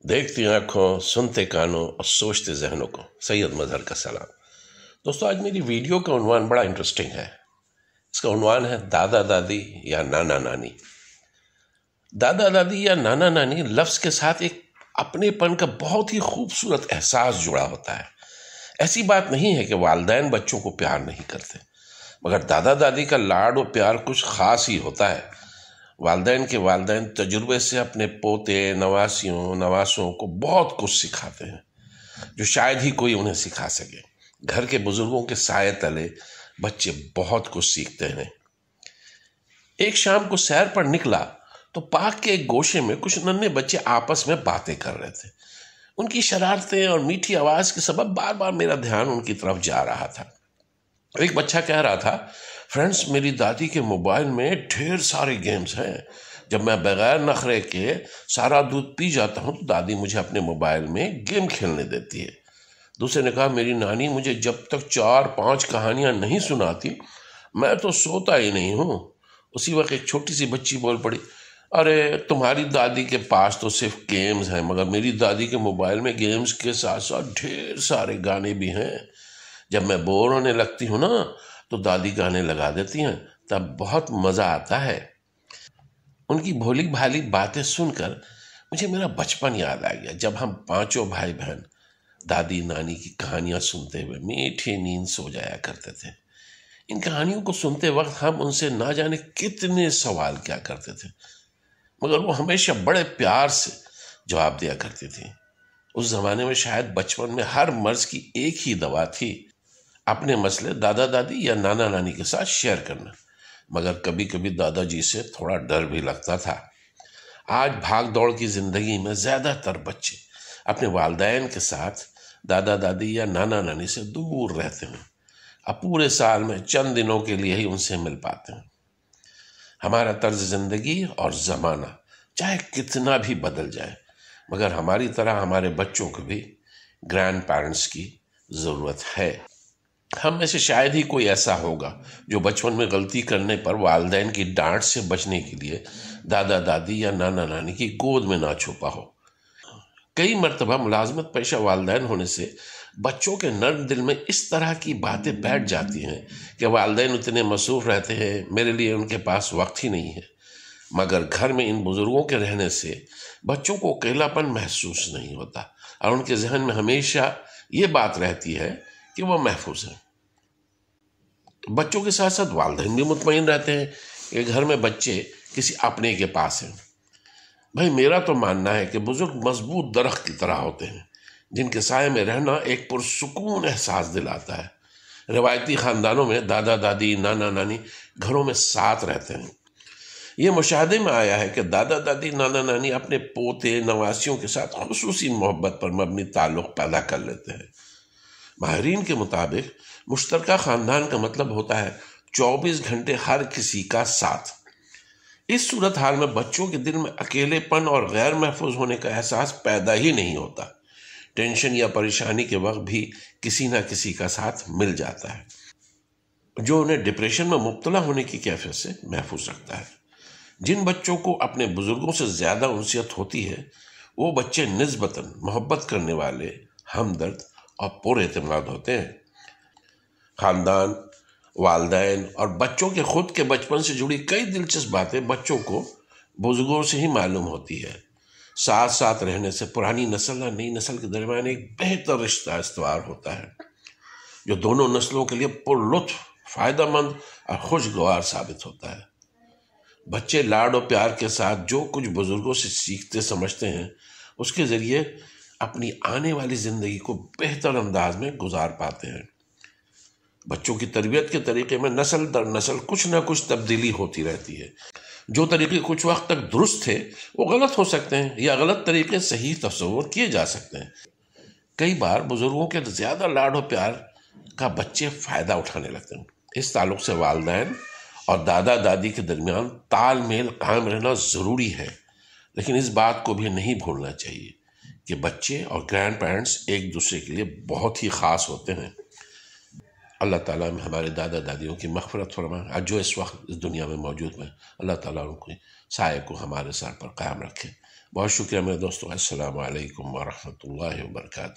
دیکھتی آنکھوں، سنتے کانوں اور سوچتے ذہنوں کو سید مظہر کا سلام۔ دوستو، آج میری ویڈیو کا عنوان بڑا انٹرسٹنگ ہے۔ اس کا عنوان ہے دادا دادی یا نانا نانی۔ دادا دادی یا نانا نانی لفظ کے ساتھ ایک اپنے پن کا بہت ہی خوبصورت احساس جڑا ہوتا ہے۔ ایسی بات نہیں ہے کہ والدین بچوں کو پیار نہیں کرتے، مگر دادا دادی کا لاڈ و پیار کچھ خاص ہی ہوتا ہے۔ والدین کے والدین تجربے سے اپنے پوتے، نواسوں کو بہت کچھ سکھاتے ہیں جو شاید ہی کوئی انہیں سکھا سکے۔ گھر کے بزرگوں کے سائے تلے بچے بہت کچھ سیکھتے ہیں۔ ایک شام کو سیر پر نکلا تو پارک کے ایک گوشے میں کچھ ننھے بچے آپس میں باتیں کر رہے تھے۔ ان کی شرارتیں اور میٹھی آواز کے سبب بار بار میرا دھیان ان کی طرف جا رہا تھا۔ ایک بچہ کہہ رہا تھا، فرینڈز، میری دادی کے موبائل میں ڈھیر سارے گیمز ہیں۔ جب میں بغیر نخرے کے سارا دودھ پی جاتا ہوں تو دادی مجھے اپنے موبائل میں گیم کھیلنے دیتی ہے۔ دوسرے نے کہا، میری نانی مجھے جب تک 4-5 کہانیاں نہیں سناتی میں تو سوتا ہی نہیں ہوں۔ اسی وقت ایک چھوٹی سی بچی بول پڑی، ارے تمہاری دادی کے پاس تو صرف گیمز ہیں، مگر میری دادی کے موبائل میں گیمز کے ساتھ ساتھ ڈھیر سارے گانے بھی ہیں۔ جب میں بور ہونے لگتی ہوں نا تو دادی گانے لگا دیتی ہیں، تب بہت مزہ آتا ہے۔ ان کی بھولی بھالی باتیں سن کر مجھے میرا بچپن یاد آ گیا، جب ہم 5 بھائی بہن دادی نانی کی کہانیاں سنتے ہوئے میٹھی نیند سو جایا کرتے تھے۔ ان کہانیوں کو سنتے وقت ہم ان سے نہ جانے کتنے سوال کیا کرتے تھے، مگر وہ ہمیشہ بڑے پیار سے جواب دیا کرتی تھی۔ اس زمانے میں شاید بچپن میں ہر مرض کی ایک ہی دوا تھی، اپنے مسئلے دادا دادی یا نانا نانی کے ساتھ شیئر کرنا، مگر کبھی کبھی دادا جی سے تھوڑا ڈر بھی لگتا تھا۔ آج بھاگ دوڑ کی زندگی میں زیادہ تر بچے اپنے والدین کے ساتھ دادا دادی یا نانا نانی سے دور رہتے ہیں۔ اب پورے سال میں چند دنوں کے لیے ہی ان سے مل پاتے ہیں۔ ہمارا طرز زندگی اور زمانہ چاہے کتنا بھی بدل جائے، مگر ہماری طرح ہمارے بچوں کو بھی گرینڈ پیرنٹس کی ضرورت ہے۔ ہم میں سے شاید ہی کوئی ایسا ہوگا جو بچپن میں غلطی کرنے پر والدین کی ڈانٹ سے بچنے کے لیے دادا دادی یا نانا نانی کی گود میں نہ چھپا ہو۔ کئی مرتبہ ملازمت پیشہ والدین ہونے سے بچوں کے نرم دل میں اس طرح کی باتیں بیٹھ جاتی ہیں کہ والدین اتنے مصروف رہتے ہیں، میرے لیے ان کے پاس وقت ہی نہیں ہے۔ مگر گھر میں ان بزرگوں کے رہنے سے بچوں کو اکیلا پن محسوس نہیں ہوتا، اور ان کے ذہن میں ہمیشہ یہ بات رہتی ہے کہ وہ محفوظ ہیں۔ بچوں کے ساتھ ساتھ والدین بھی مطمئن رہتے ہیں کہ گھر میں بچے کسی اپنے کے پاس ہیں۔ بھائی، میرا تو ماننا ہے کہ بزرگ مضبوط درخت کی طرح ہوتے ہیں جن کے سائے میں رہنا ایک پرسکون احساس دلاتا ہے۔ روایتی خاندانوں میں دادا دادی، نانا نانی گھروں میں ساتھ رہتے ہیں۔ یہ مشاہدے میں آیا ہے کہ دادا دادی، نانا نانی اپنے پوتے نواسیوں کے ساتھ خصوصی محبت پر مبنی تعلق پیدا کر لیتے ہیں۔ ماہرین کے مطابق مشترکہ خاندان کا مطلب ہوتا ہے 24 گھنٹے ہر کسی کا ساتھ۔ اس صورتحال میں بچوں کے دل میں اکیلے پن اور غیر محفوظ ہونے کا احساس پیدا ہی نہیں ہوتا۔ ٹینشن یا پریشانی کے وقت بھی کسی نہ کسی کا ساتھ مل جاتا ہے جو انہیں ڈپریشن میں مبتلا ہونے کی کیفیت سے محفوظ رکھتا ہے۔ جن بچوں کو اپنے بزرگوں سے زیادہ انسیت ہوتی ہے وہ بچے نسبتاً محبت کرنے والے، ہمدرد اور پر اعتماد ہوتے ہیں۔ خاندان، والدین اور بچوں کے خود کے بچپن سے جڑی کئی دلچسپ باتیں بچوں کو بزرگوں سے ہی معلوم ہوتی ہے۔ ساتھ ساتھ رہنے سے پرانی نسل اور نئی نسل کے درمیان ایک بہتر رشتہ استوار ہوتا ہے جو دونوں نسلوں کے لیے پر لطف، فائدہ مند اور خوشگوار ثابت ہوتا ہے۔ بچے لاڈ و پیار کے ساتھ جو کچھ بزرگوں سے سیکھتے سمجھتے ہیں، اس کے ذریعے اپنی آنے والی زندگی کو بہتر انداز میں گزار پاتے ہیں۔ بچوں کی تربیت کے طریقے میں نسل در نسل کچھ نہ کچھ تبدیلی ہوتی رہتی ہے۔ جو طریقے کچھ وقت تک درست تھے وہ غلط ہو سکتے ہیں، یا غلط طریقے صحیح تصور کیے جا سکتے ہیں۔ کئی بار بزرگوں کے زیادہ لاڈ و پیار کا بچے فائدہ اٹھانے لگتے ہیں۔ اس تعلق سے والدین اور دادا دادی کے درمیان تال میل قائم رہنا ضروری ہے، لیکن اس بات کو بھی نہیں بھولنا چاہیے کہ بچے اور گرینڈ پیرنٹس ایک دوسرے کے لیے بہت ہی خاص ہوتے ہیں۔ اللہ تعالیٰ ہمارے دادا دادیوں کی مغفرت فرمائے، جو اس وقت اس دنیا میں موجود ہیں۔ اللہ تعالیٰ ان کے سائے کو ہمارے سر پر قائم رکھے۔ بہت شکریہ میرے دوستوں، السلام علیکم ورحمۃ اللہ وبرکاتہ۔